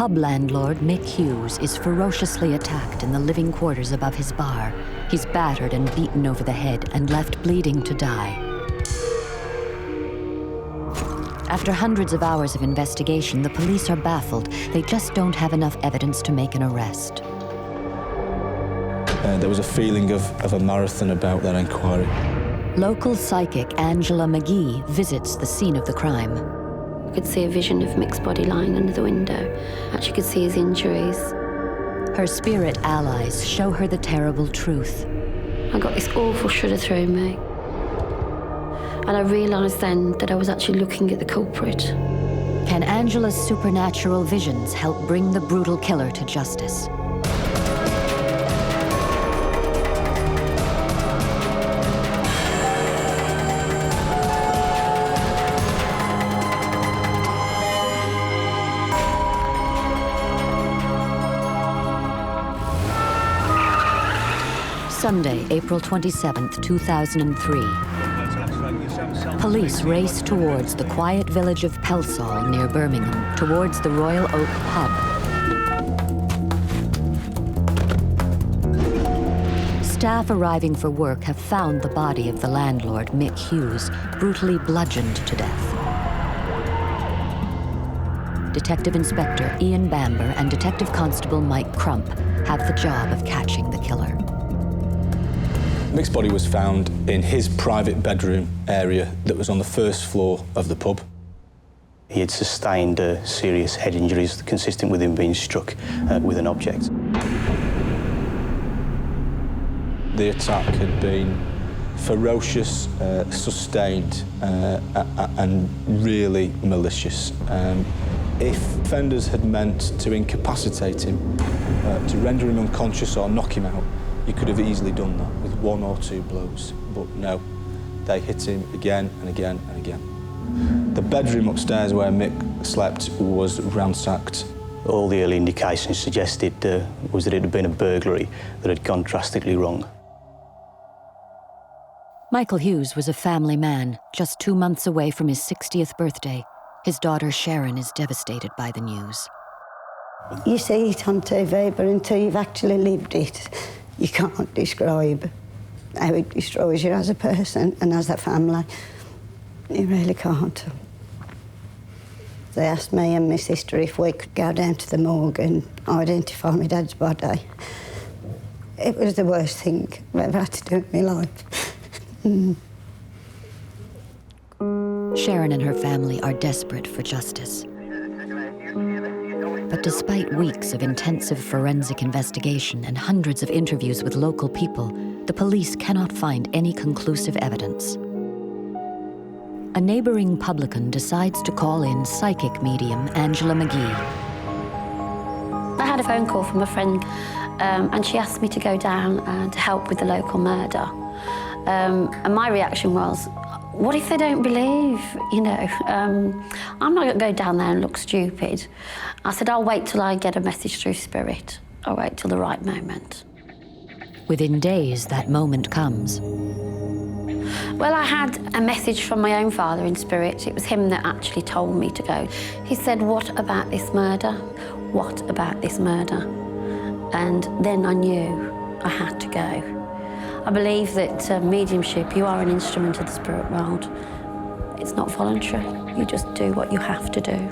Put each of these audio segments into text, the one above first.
Pub landlord Mick Hughes is ferociously attacked in the living quarters above his bar. He's battered and beaten over the head and left bleeding to die. After hundreds of hours of investigation, the police are baffled. They just don't have enough evidence to make an arrest. There was a feeling of a marathon about that inquiry. Local psychic Angela McGee visits the scene of the crime. I could see a vision of Mick's body lying under the window. Actually could see his injuries. Her spirit allies show her the terrible truth. I got this awful shudder through me. And I realised then that I was actually looking at the culprit. Can Angela's supernatural visions help bring the brutal killer to justice? Sunday, April 27th, 2003. Police race towards the quiet village of Pelsall near Birmingham, towards the Royal Oak pub. Staff arriving for work have found the body of the landlord, Mick Hughes, brutally bludgeoned to death. Detective Inspector Ian Bamber and Detective Constable Mike Crump have the job of catching the killer. Mick's body was found in his private bedroom area that was on the first floor of the pub. He had sustained serious head injuries consistent with him being struck with an object. The attack had been ferocious, sustained, and really malicious. If offenders had meant to incapacitate him, to render him unconscious or knock him out, you could have easily done that with one or two blows, but no, they hit him again and again and again. The bedroom upstairs where Mick slept was ransacked. All the early indications suggested was that it had been a burglary that had gone drastically wrong. Michael Hughes was a family man, just 2 months away from his 60th birthday. His daughter Sharon is devastated by the news. You see it on TV, but until you've actually lived it, you can't describe how it destroys you as a person and as a family. You really can't. They asked me and my sister if we could go down to the morgue and identify my dad's body. It was the worst thing I've ever had to do in my life. Sharon and her family are desperate for justice. But despite weeks of intensive forensic investigation and hundreds of interviews with local people, the police cannot find any conclusive evidence. A neighboring publican decides to call in psychic medium Angela McGee. I had a phone call from a friend and she asked me to go down to help with the local murder. And my reaction was, what if they don't believe, you know? I'm not going to go down there and look stupid. I said, I'll wait till I get a message through spirit. I'll wait till the right moment. Within days, that moment comes. Well, I had a message from my own father in spirit. It was him that actually told me to go. He said, what about this murder? What about this murder? And then I knew I had to go. I believe that mediumship, you are an instrument of the spirit world. It's not voluntary. You just do what you have to do.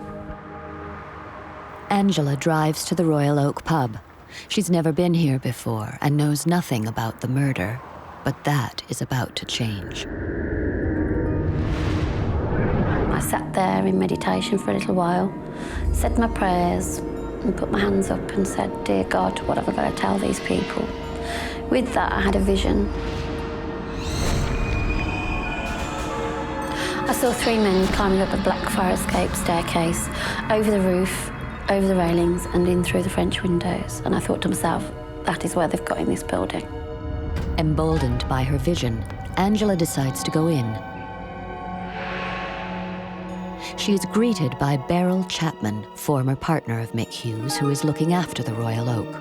Angela drives to the Royal Oak pub. She's never been here before and knows nothing about the murder, but that is about to change. I sat there in meditation for a little while, said my prayers, and put my hands up and said, dear God, what have I got to tell these people? With that, I had a vision. I saw 3 men climbing up a black fire-escape staircase, over the roof, over the railings, and in through the French windows. And I thought to myself, that is where they've got in this building. Emboldened by her vision, Angela decides to go in. She is greeted by Beryl Chapman, former partner of Mick Hughes, who is looking after the Royal Oak.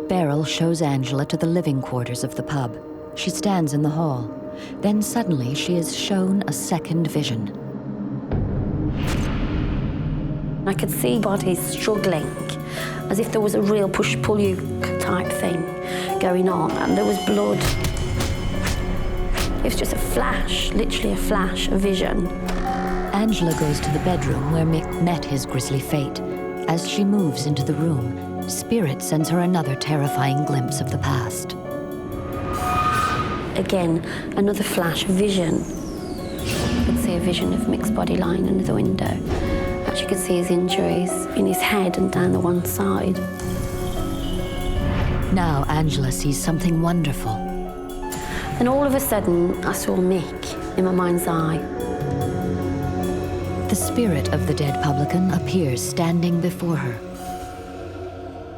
Beryl shows Angela to the living quarters of the pub. She stands in the hall. Then suddenly she is shown a second vision. I could see bodies struggling, as if there was a real push-pull-you type thing going on, and there was blood. It was just a flash, literally a flash, a vision. Angela goes to the bedroom where Mick met his grisly fate. As she moves into the room, Spirit sends her another terrifying glimpse of the past. Again, another flash, vision. I could see a vision of Mick's body lying under the window. Actually could see his injuries in his head and down the one side. Now Angela sees something wonderful. And all of a sudden, I saw Mick in my mind's eye. The spirit of the dead publican appears standing before her.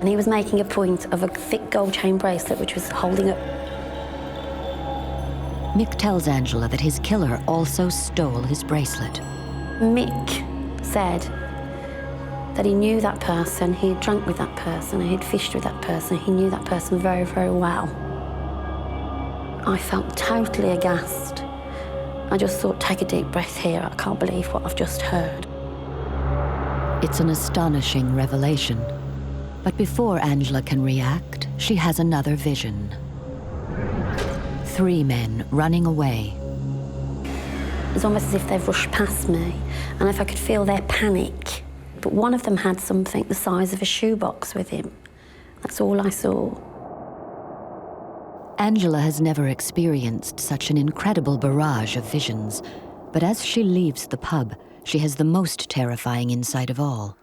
And he was making a point of a thick gold chain bracelet which was holding up. Mick tells Angela that his killer also stole his bracelet. Mick said that he knew that person, he had drunk with that person, he had fished with that person, he knew that person very, very well. I felt totally aghast. I just thought, take a deep breath here, I can't believe what I've just heard. It's an astonishing revelation. But before Angela can react, she has another vision. 3 men running away. It's almost as if they've rushed past me, and if I could feel their panic. But one of them had something the size of a shoebox with him. That's all I saw. Angela has never experienced such an incredible barrage of visions, but as she leaves the pub, she has the most terrifying insight of all.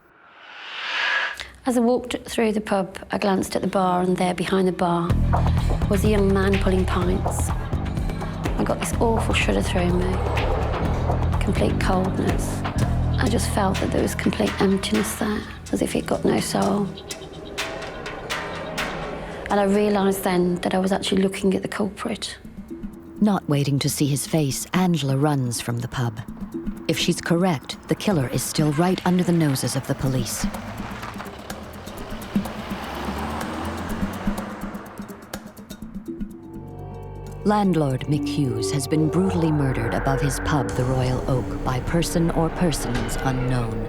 As I walked through the pub, I glanced at the bar, and there behind the bar was a young man pulling pints. I got this awful shudder through me, complete coldness. I just felt that there was complete emptiness there, as if it got no soul. And I realised then that I was actually looking at the culprit. Not waiting to see his face, Angela runs from the pub. If she's correct, the killer is still right under the noses of the police. Landlord Mick Hughes has been brutally murdered above his pub, the Royal Oak, by person or persons unknown.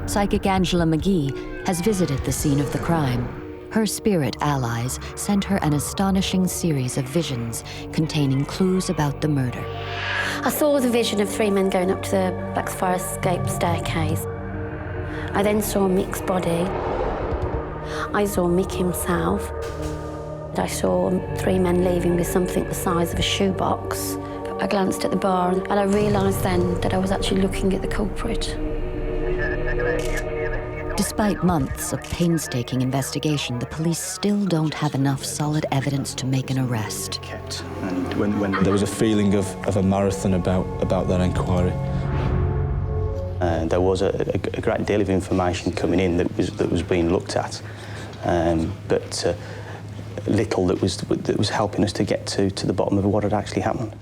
Psychic Angela McGee has visited the scene of the crime. Her spirit allies sent her an astonishing series of visions containing clues about the murder. I saw the vision of 3 men going up to the back fire escape staircase. I then saw Mick's body. I saw Mick himself. I saw 3 men leaving with something the size of a shoebox. I glanced at the bar, and I realised then that I was actually looking at the culprit. Despite months of painstaking investigation, the police still don't have enough solid evidence to make an arrest. And when There was a feeling of a marathon about that inquiry. there was a great deal of information coming in that was being looked at, but little that was helping us to get to the bottom of what had actually happened.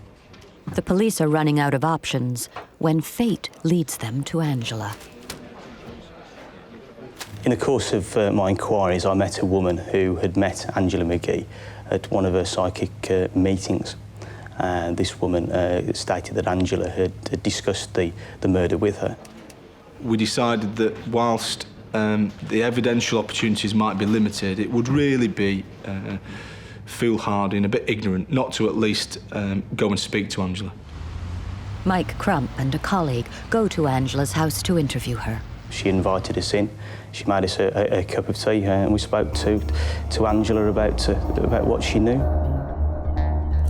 The police are running out of options when fate leads them to Angela. In the course of my inquiries, I met a woman who had met Angela McGee at one of her psychic meetings. This woman stated that Angela had discussed the murder with her. We decided that whilst the evidential opportunities might be limited, it would really be foolhardy and a bit ignorant not to at least go and speak to Angela. Mike Crump and a colleague go to Angela's house to interview her. She invited us in. She made us a cup of tea, and we spoke to Angela about what she knew.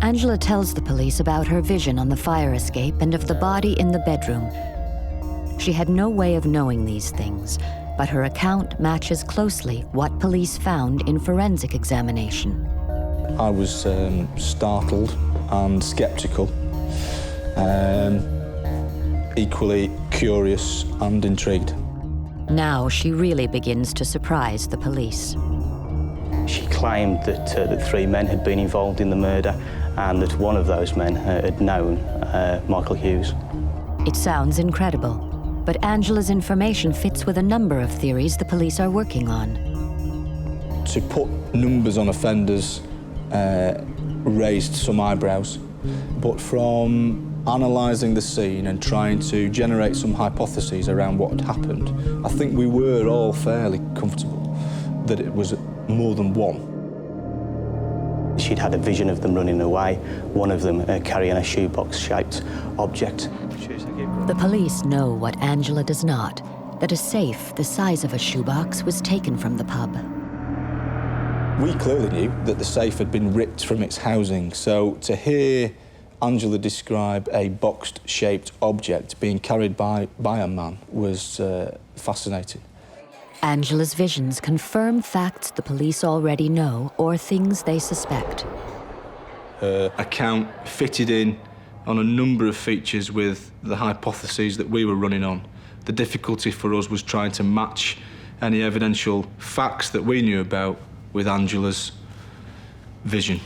Angela tells the police about her vision on the fire escape and of the body in the bedroom. She had no way of knowing these things, but her account matches closely what police found in forensic examination. I was startled and sceptical, equally curious and intrigued. Now she really begins to surprise the police. She claimed that 3 men had been involved in the murder and that one of those men had known Michael Hughes. It sounds incredible, but Angela's information fits with a number of theories the police are working on. To put numbers on offenders raised some eyebrows, but from analysing the scene and trying to generate some hypotheses around what had happened, I think we were all fairly comfortable that it was more than one. She'd had a vision of them running away, one of them carrying a shoebox-shaped object. The police know what Angela does not, that a safe the size of a shoebox was taken from the pub. We clearly knew that the safe had been ripped from its housing, so to hear Angela describe a box-shaped object being carried by a man was fascinating. Angela's visions confirm facts the police already know or things they suspect. Her account fitted in on a number of features with the hypotheses that we were running on. The difficulty for us was trying to match any evidential facts that we knew about with Angela's vision.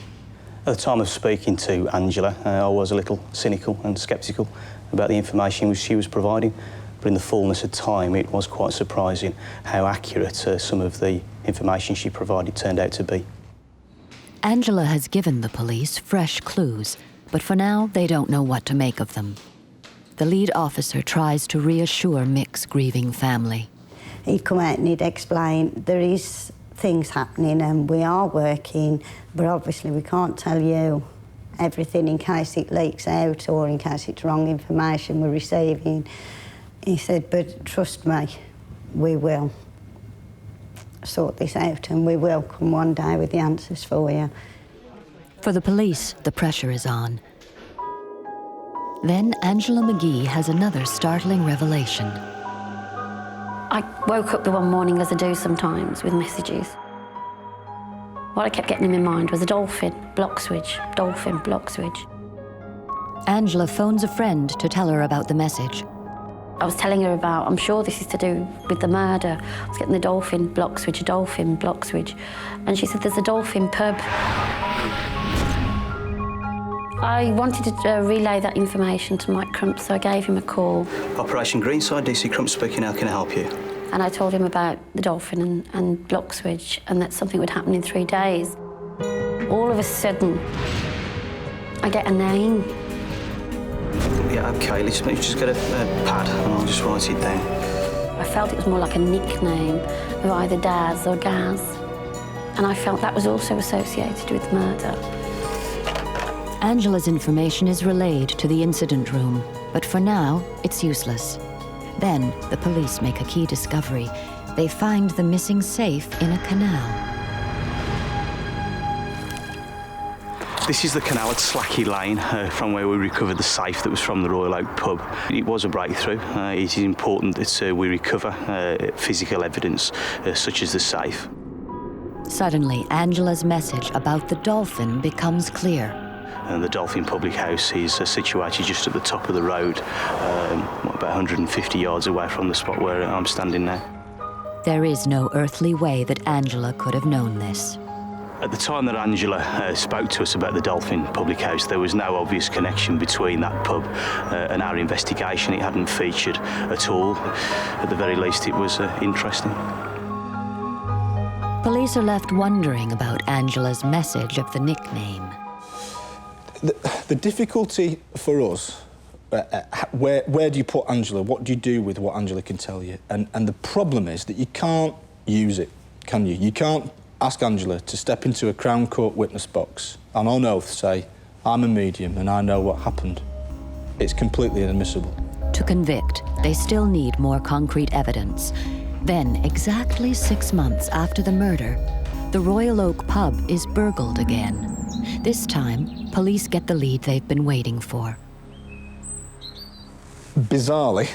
At the time of speaking to Angela, I was a little cynical and sceptical about the information she was providing, but in the fullness of time it was quite surprising how accurate some of the information she provided turned out to be. Angela has given the police fresh clues, but for now they don't know what to make of them. The lead officer tries to reassure Mick's grieving family. He'd come out and he'd explain there is things happening and we are working, but obviously we can't tell you everything in case it leaks out or in case it's wrong information we're receiving. He said, but trust me, we will sort this out and we will come one day with the answers for you. For the police, the pressure is on. Then Angela McGee has another startling revelation. I woke up the one morning, as I do sometimes, with messages. What I kept getting in my mind was a dolphin, block switch, dolphin, block switch. Angela phones a friend to tell her about the message. I was telling her about, I'm sure this is to do with the murder. I was getting the dolphin, block switch, a dolphin, block switch. And she said, there's a dolphin pub. I wanted to relay that information to Mike Crump, so I gave him a call. Operation Greenside, DC Crump speaking, how can I help you? And I told him about the dolphin and block switch and that something would happen in 3 days. All of a sudden, I get a name. Yeah, OK, let me just get a pad and I'll just write it down. I felt it was more like a nickname of either Daz or Gaz. And I felt that was also associated with murder. Angela's information is relayed to the incident room, but for now, it's useless. Then, the police make a key discovery. They find the missing safe in a canal. This is the canal at Slacky Lane, from where we recovered the safe that was from the Royal Oak pub. It was a breakthrough. It is important that we recover physical evidence, such as the safe. Suddenly, Angela's message about the dolphin becomes clear. And the Dolphin Public House is situated just at the top of the road, about 150 yards away from the spot where I'm standing now. There is no earthly way that Angela could have known this. At the time that Angela spoke to us about the Dolphin Public House, there was no obvious connection between that pub and our investigation. It hadn't featured at all. At the very least, it was interesting. Police are left wondering about Angela's message of the nickname. The difficulty for us, where do you put Angela? What do you do with what Angela can tell you? And the problem is that you can't use it, can you? You can't ask Angela to step into a Crown Court witness box and on oath say, I'm a medium and I know what happened. It's completely inadmissible. To convict, they still need more concrete evidence. Then, exactly 6 months after the murder, the Royal Oak pub is burgled again. This time, police get the lead they've been waiting for. Bizarrely,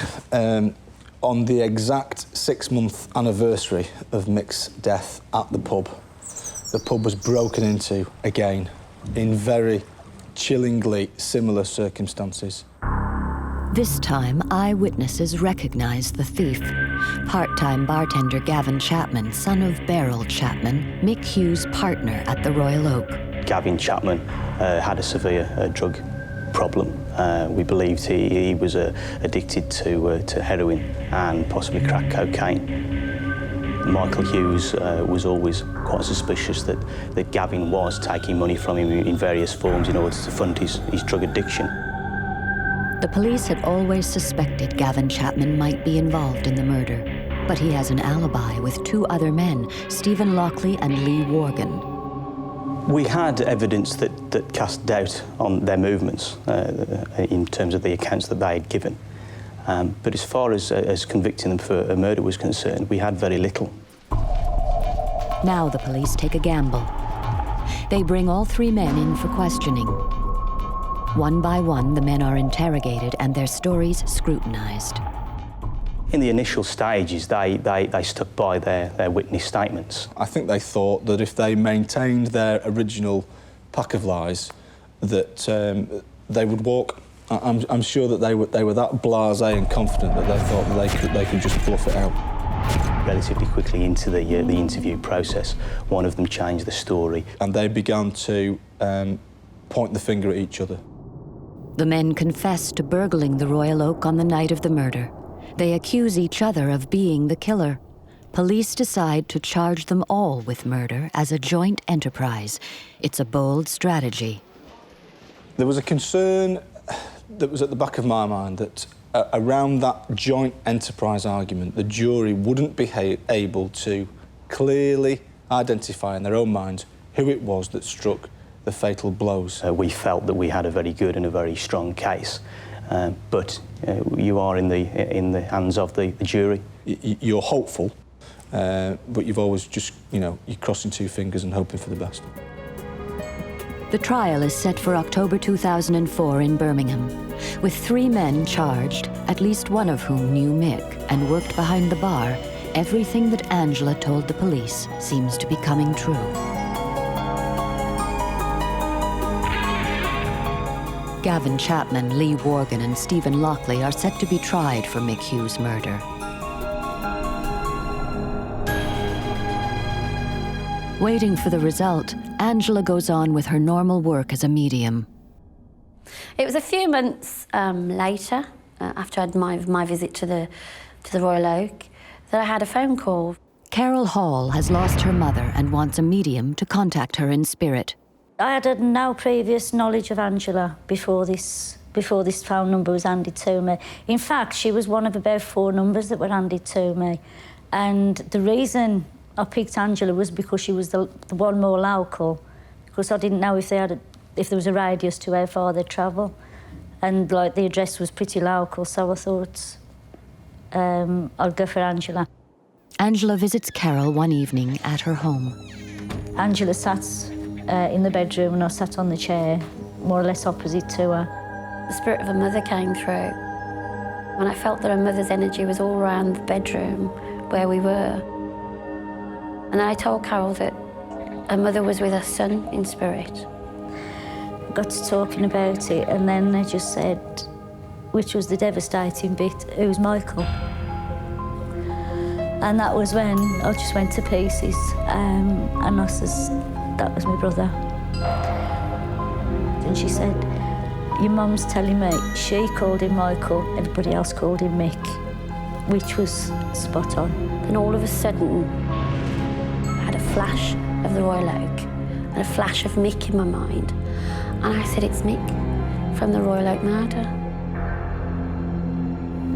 on the exact 6-month anniversary of Mick's death at the pub was broken into again in very chillingly similar circumstances. This time, eyewitnesses recognize the thief. Part-time bartender Gavin Chapman, son of Beryl Chapman, Mick Hughes' partner at the Royal Oak. Gavin Chapman had a severe drug problem. We believed he was addicted to heroin and possibly crack cocaine. Michael Hughes was always quite suspicious that Gavin was taking money from him in various forms in order to fund his drug addiction. The police had always suspected Gavin Chapman might be involved in the murder, but he has an alibi with two other men, Stephen Lockley and Lee Worgan. We had evidence that cast doubt on their movements in terms of the accounts that they had given. But as far as convicting them for a murder was concerned, we had very little. Now the police take a gamble. They bring all three men in for questioning. One by one, the men are interrogated and their stories scrutinized. In the initial stages, they stuck by their witness statements. I think they thought that if they maintained their original pack of lies, that they would walk. I'm sure that they were that blasé and confident that they thought that they could just bluff it out. Relatively quickly into the interview process, one of them changed the story. And they began to point the finger at each other. The men confess to burgling the Royal Oak on the night of the murder. They accuse each other of being the killer. Police decide to charge them all with murder as a joint enterprise. It's a bold strategy. There was a concern that was at the back of my mind that around that joint enterprise argument, the jury wouldn't be able to clearly identify in their own minds who it was that struck the fatal blows. We felt that we had a very good and a very strong case, but you are in the hands of the jury. You're hopeful, but you've always just, you're crossing two fingers and hoping for the best. The trial is set for October 2004 in Birmingham, with three men charged, at least one of whom knew Mick and worked behind the bar. Everything that Angela told the police seems to be coming true. Gavin Chapman, Lee Worgan and Stephen Lockley are set to be tried for Mick Hughes' murder. Waiting for the result, Angela goes on with her normal work as a medium. It was a few months later, after I had my visit to the Royal Oak, that I had a phone call. Carol Hall has lost her mother and wants a medium to contact her in spirit. I had no previous knowledge of Angela before this phone number was handed to me. In fact, she was one of about 4 numbers that were handed to me. And the reason I picked Angela was because she was the one more local, because I didn't know if there was a radius to how far they'd travel. And the address was pretty local, so I thought I'd go for Angela. Angela visits Carol one evening at her home. Angela sat in the bedroom and I sat on the chair, more or less opposite to her. The spirit of a mother came through, and I felt that her mother's energy was all around the bedroom where we were. And then I told Carol that her mother was with her son in spirit. Got to talking about it, and then they just said, which was the devastating bit, who's Michael? And that was when I just went to pieces, and I says, that was my brother. And she said, your mum's telling me she called him Michael, everybody else called him Mick, which was spot on. Then all of a sudden, I had a flash of the Royal Oak and a flash of Mick in my mind. And I said, it's Mick from the Royal Oak murder.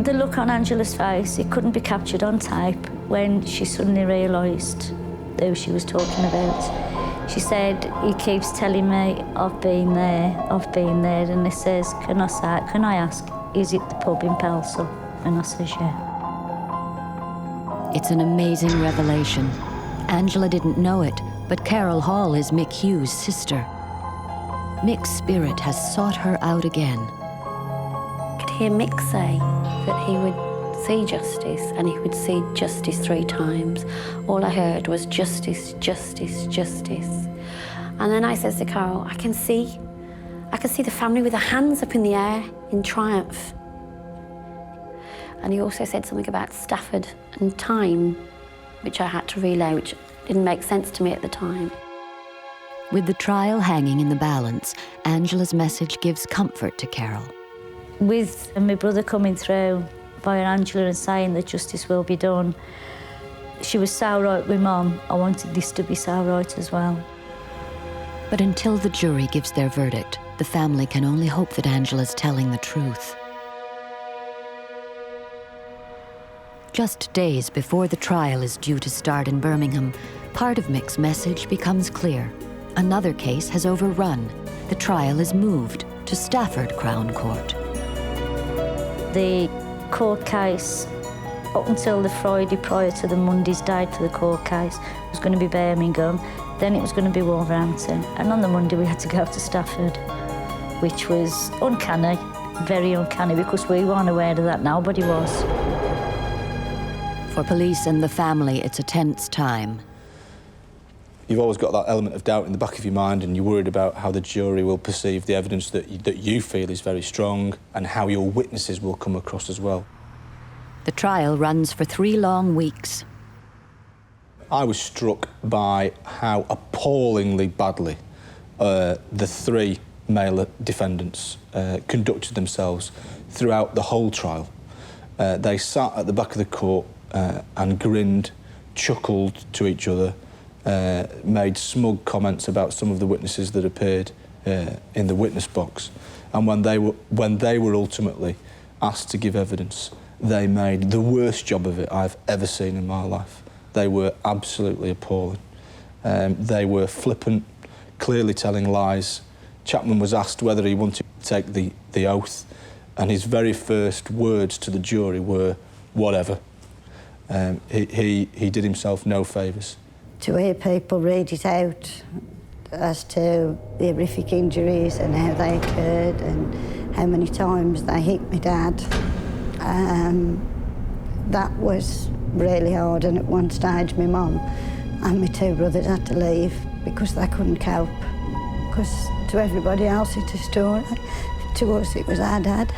The look on Angela's face, it couldn't be captured on tape when she suddenly realised who she was talking about. She said, he keeps telling me, I've been there, and he says, can I ask, is it the pub in Pelsall? And I says, yeah. It's an amazing revelation. Angela didn't know it, but Carol Hall is Mick Hughes' sister. Mick's spirit has sought her out again. I could hear Mick say that he would see justice, and he would see justice 3 times. All I heard was justice, justice, justice. And then I says to Carol, I can see the family with their hands up in the air in triumph. And he also said something about Stafford and time, which I had to relay, which didn't make sense to me at the time. With the trial hanging in the balance, Angela's message gives comfort to Carol. With my brother coming through via Angela and saying that justice will be done, she was so right with Mum. I wanted this to be so right as well. But until the jury gives their verdict, the family can only hope that Angela's telling the truth. Just days before the trial is due to start in Birmingham, part of Mick's message becomes clear. Another case has overrun. The trial is moved to Stafford Crown Court. The court case, up until the Friday prior to the Monday's date for the court case, was going to be Birmingham, then it was going to be Wolverhampton, and on the Monday we had to go to Stafford, which was uncanny, very uncanny, because we weren't aware of that, nobody was. For police and the family, it's a tense time. You've always got that element of doubt in the back of your mind, and you're worried about how the jury will perceive the evidence that you feel is very strong, and how your witnesses will come across as well. The trial runs for 3 long weeks. I was struck by how appallingly badly the 3 male defendants conducted themselves throughout the whole trial. They sat at the back of the court and grinned, chuckled to each other, made smug comments about some of the witnesses that appeared in the witness box. And when they were ultimately asked to give evidence, they made the worst job of it I've ever seen in my life. They were absolutely appalling. They were flippant, clearly telling lies. Chapman was asked whether he wanted to take the oath, and his very first words to the jury were, "Whatever." He did himself no favours. To hear people read it out as to the horrific injuries and how they occurred and how many times they hit my dad, that was really hard. And at one stage my mum and my 2 brothers had to leave because they couldn't cope. Because to everybody else it's a story, to us it was our dad.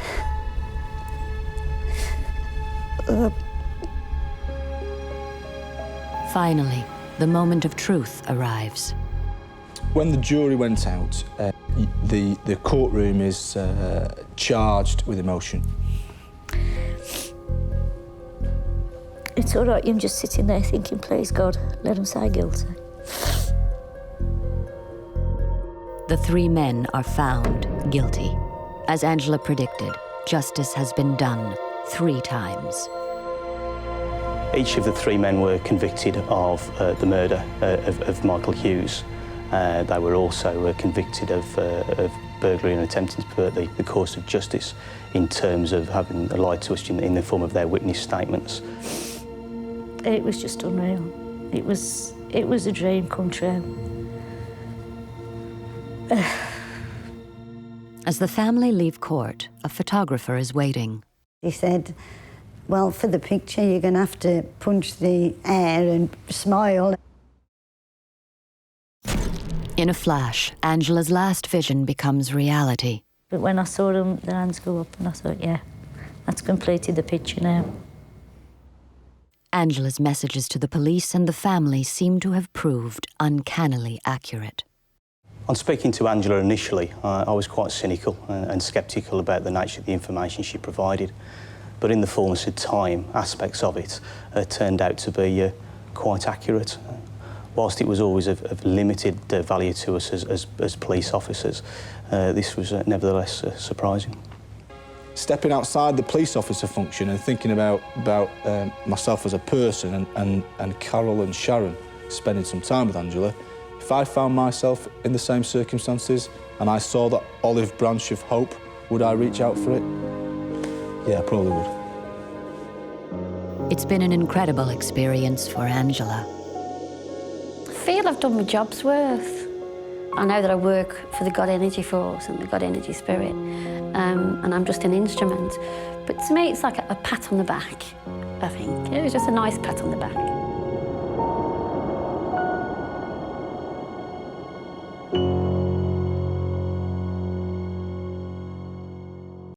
Finally, the moment of truth arrives. When the jury went out, the courtroom is charged with emotion. It's all right, I'm just sitting there thinking, please God, let them say guilty. The 3 men are found guilty. As Angela predicted, justice has been done 3 times. Each of the 3 men were convicted of the murder of Michael Hughes. They were also convicted of burglary and attempting to pervert the course of justice in terms of having lied to us in the form of their witness statements. It was just unreal. It was a dream come true. As the family leave court, a photographer is waiting. He said, well, for the picture you're going to have to punch the air and smile. In a flash, Angela's last vision becomes reality. But when I saw them, their hands go up, and I thought, yeah, that's completed the picture now. Angela's messages to the police and the family seem to have proved uncannily accurate. On speaking to Angela initially, I was quite cynical and sceptical about the nature of the information she provided. But in the fullness of time, aspects of it turned out to be quite accurate. Whilst it was always of limited value to us as police officers, this was nevertheless surprising. Stepping outside the police officer function and thinking about myself as a person and Carol and Sharon spending some time with Angela, if I found myself in the same circumstances and I saw that olive branch of hope, would I reach out for it? Yeah, I probably would. It's been an incredible experience for Angela. I feel I've done my job's worth. I know that I work for the God Energy Force and the God Energy Spirit, and I'm just an instrument. But to me, it's like a pat on the back, I think. It was just a nice pat on the back.